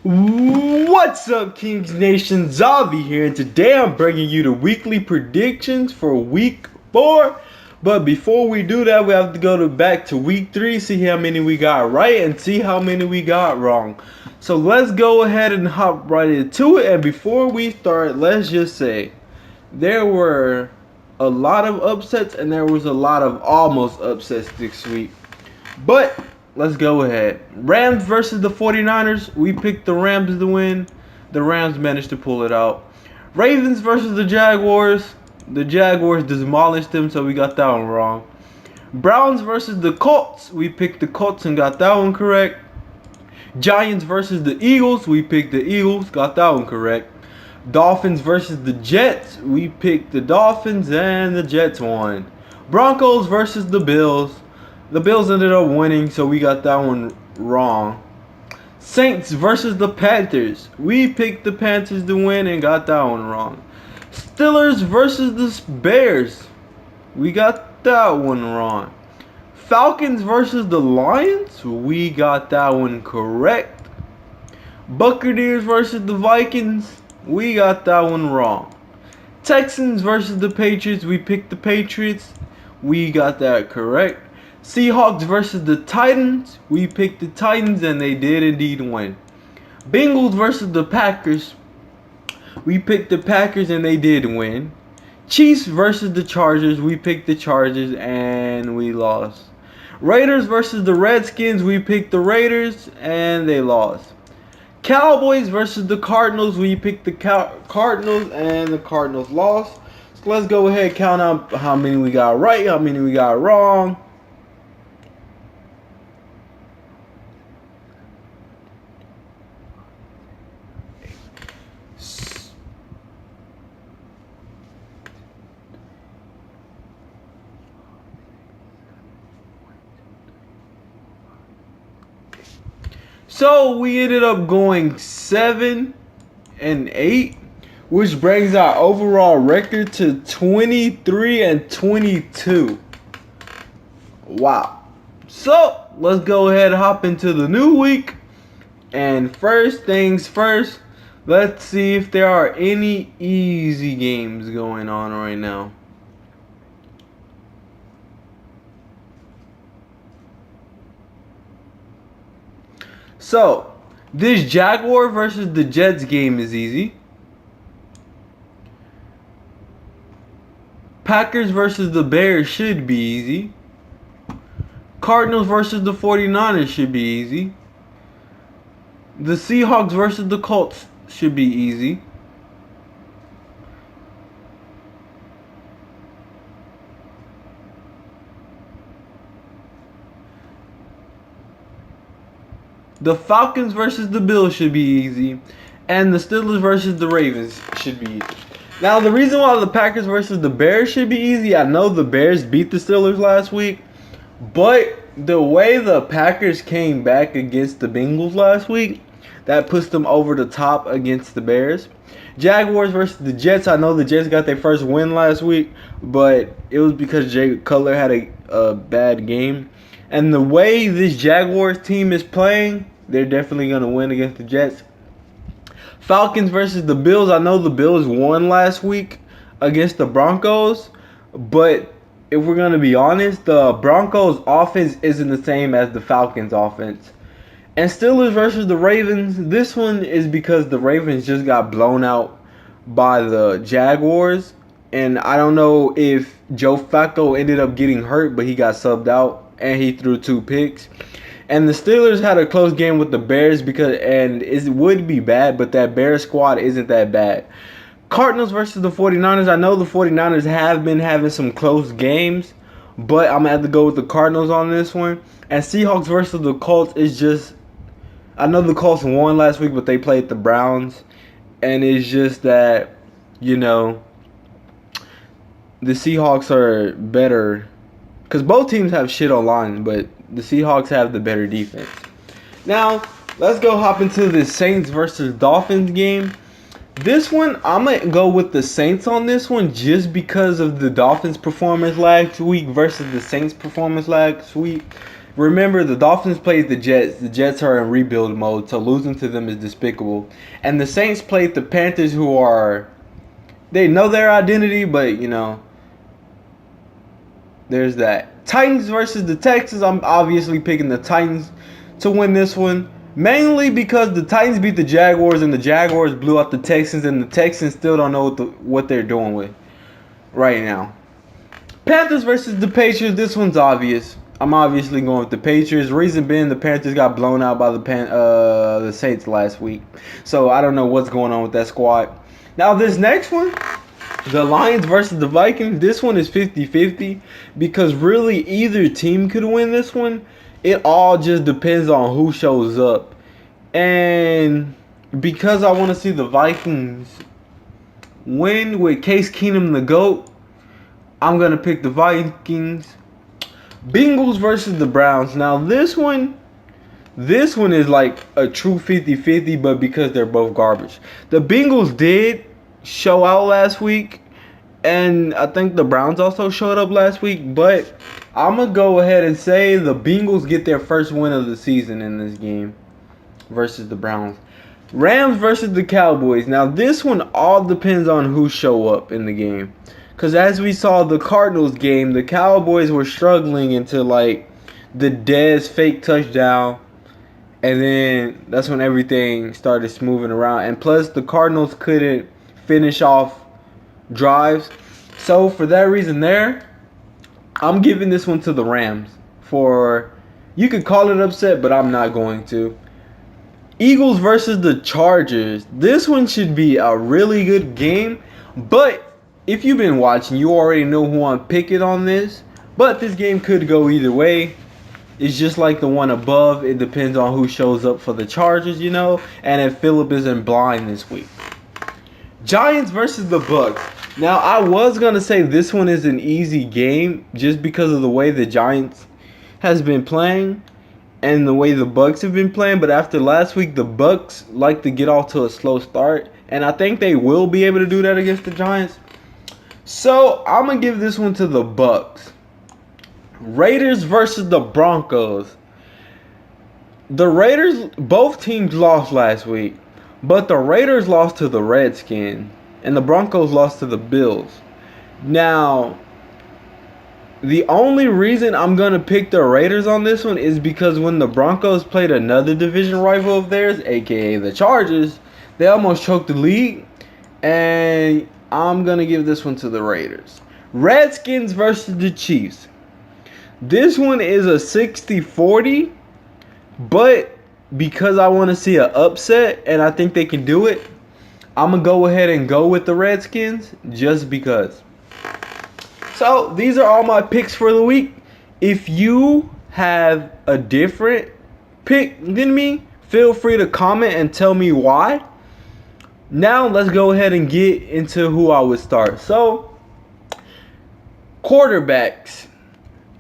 What's up, Kings Nation? Zavi here, and today I'm bringing you the weekly predictions for week 4. But before we do that, we have to go back to week 3, see how many we got right and see how many we got wrong. So let's go ahead and hop right into it. And before we start, let's just say there were a lot of upsets and there was a lot of almost upsets this week. But let's go ahead. Rams versus the 49ers. We picked the Rams to win. The Rams managed to pull it out. Ravens versus the Jaguars. The Jaguars demolished them, so we got that one wrong. Browns versus the Colts. We picked the Colts and got that one correct. Giants versus the Eagles. We picked the Eagles. Got that one correct. Dolphins versus the Jets. We picked the Dolphins and the Jets won. Broncos versus the Bills. The Bills ended up winning, so we got that one wrong. Saints versus the Panthers. We picked the Panthers to win and got that one wrong. Steelers versus the Bears. We got that one wrong. Falcons versus the Lions. We got that one correct. Buccaneers versus the Vikings. We got that one wrong. Texans versus the Patriots. We picked the Patriots. We got that correct. Seahawks versus the Titans. We picked the Titans and they did indeed win. Bengals versus the Packers. We picked the Packers and they did win. Chiefs versus the Chargers. We picked the Chargers and we lost. Raiders versus the Redskins. We picked the Raiders and they lost. Cowboys versus the Cardinals. We picked the Cardinals and the Cardinals lost. So let's go ahead and count out how many we got right, how many we got wrong. So we ended up going 7-8, which brings our overall record to 23-22. Wow. So let's go ahead and hop into the new week. And first things first, let's see if there are any easy games going on right now. So, this Jaguar versus the Jets game is easy. Packers versus the Bears should be easy. Cardinals versus the 49ers should be easy. The Seahawks versus the Colts should be easy. The Falcons versus the Bills should be easy. And the Steelers versus the Ravens should be easy. Now, the reason why the Packers versus the Bears should be easy, I know the Bears beat the Steelers last week. But the way the Packers came back against the Bengals last week, that puts them over the top against the Bears. Jaguars versus the Jets, I know the Jets got their first win last week. But it was because Jay Cutler had a bad game. And the way this Jaguars team is playing, they're definitely going to win against the Jets. Falcons versus the Bills. I know the Bills won last week against the Broncos. But if we're going to be honest, the Broncos offense isn't the same as the Falcons offense. And Steelers versus the Ravens. This one is because the Ravens just got blown out by the Jaguars. And I don't know if Joe Flacco ended up getting hurt, but he got subbed out. And he threw 2 picks. And the Steelers had a close game with the Bears and it would be bad, but that Bears squad isn't that bad. Cardinals versus the 49ers. I know the 49ers have been having some close games, but I'm going to have to go with the Cardinals on this one. And Seahawks versus the Colts is just, I know the Colts won last week, but they played the Browns. And it's just that, you know, the Seahawks are better. Because both teams have shit online, but the Seahawks have the better defense. Now, let's go hop into the Saints versus Dolphins game. This one, I'm going to go with the Saints on this one just because of the Dolphins' performance last week versus the Saints' performance last week. Remember, the Dolphins played the Jets. The Jets are in rebuild mode, so losing to them is despicable. And the Saints played the Panthers, who are, they know their identity, but you know, there's that. Titans versus the Texans. I'm obviously picking the Titans to win this one. Mainly because the Titans beat the Jaguars and the Jaguars blew out the Texans, and the Texans still don't know what they're doing with right now. Panthers versus the Patriots. This one's obvious. I'm obviously going with the Patriots. Reason being, the Panthers got blown out by the Saints last week. So I don't know what's going on with that squad. Now this next one, the Lions versus the Vikings. This one is 50-50 because really either team could win this one. It all just depends on who shows up. And because I want to see the Vikings win with Case Keenum the GOAT, I'm going to pick the Vikings. Bengals versus the Browns. Now this one is like a true 50-50, but because they're both garbage. The Bengals did show out last week, and I think the Browns also showed up last week, but I'm going to go ahead and say the Bengals get their first win of the season in this game versus the Browns. Rams versus the Cowboys. Now this one all depends on who show up in the game. Because as we saw the Cardinals game, the Cowboys were struggling into like the Dez fake touchdown. And then that's when everything started smoothing around. And plus the Cardinals couldn't finish off drives. So for that reason there, I'm giving this one to the Rams. You could call it upset, but I'm not going to. Eagles versus the Chargers. This one should be a really good game. But if you've been watching, you already know who I'm picking on this. But this game could go either way. It's just like the one above. It depends on who shows up for the Chargers, you know. And if Phillip isn't blind this week. Giants versus the Bucks. Now, I was going to say this one is an easy game just because of the way the Giants has been playing and the way the Bucks have been playing. But after last week, the Bucks like to get off to a slow start. And I think they will be able to do that against the Giants. So, I'm going to give this one to the Bucks. Raiders versus the Broncos. The Raiders, both teams lost last week. But the Raiders lost to the Redskins. And the Broncos lost to the Bills. Now, the only reason I'm going to pick the Raiders on this one is because when the Broncos played another division rival of theirs, a.k.a. the Chargers, they almost choked the league. And I'm going to give this one to the Raiders. Redskins versus the Chiefs. This one is a 60-40, but because I want to see an upset and I think they can do it, I'm going to go ahead and go with the Redskins just because. So, these are all my picks for the week. If you have a different pick than me, feel free to comment and tell me why. Now, let's go ahead and get into who I would start. So, quarterbacks.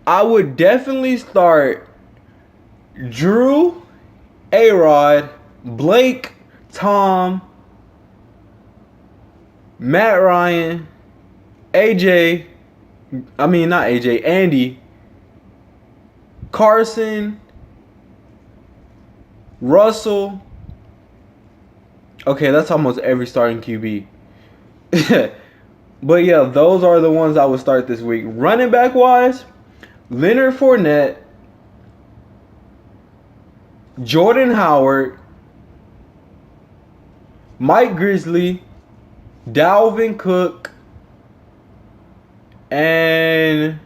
I would definitely start Drew, A-Rod, Blake, Tom, Matt Ryan, Andy, Carson, Russell. Okay, that's almost every starting QB. But yeah, those are the ones I would start this week. Running back wise, Leonard Fournette, Jordan Howard, Mike Grizzly, Dalvin Cook, and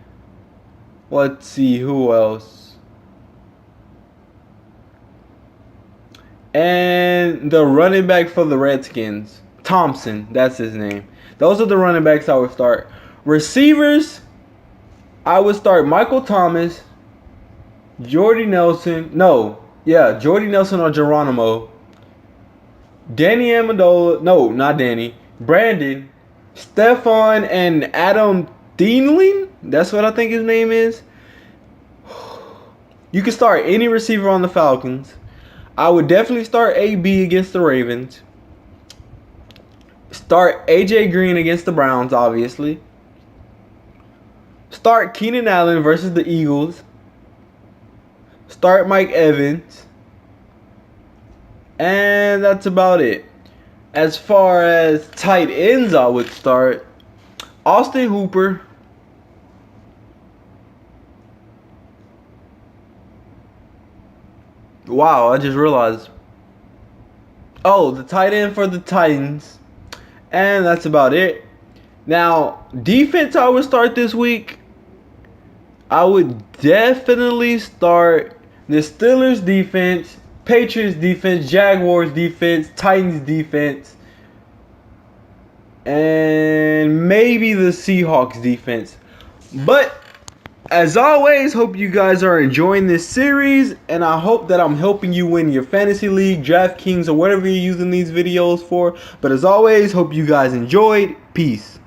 let's see who else. And the running back for the Redskins, Thompson, that's his name. Those are the running backs I would start. Receivers, I would start Michael Thomas, Jordy Nelson or Geronimo, Danny Amendola, no, not Danny, Brandon, Stephon, and Adam Thielen. That's what I think his name is. You can start any receiver on the Falcons. I would definitely start AB against the Ravens. Start AJ Green against the Browns, obviously. Start Keenan Allen versus the Eagles. Start Mike Evans. And that's about it. As far as tight ends, I would start Austin Hooper. Wow, I just realized. Oh, the tight end for the Titans. And that's about it. Now, defense I would start this week. I would definitely start the Steelers defense, Patriots defense, Jaguars defense, Titans defense, and maybe the Seahawks defense. But as always, hope you guys are enjoying this series, and I hope that I'm helping you win your fantasy league, DraftKings, or whatever you're using these videos for. But as always, hope you guys enjoyed. Peace.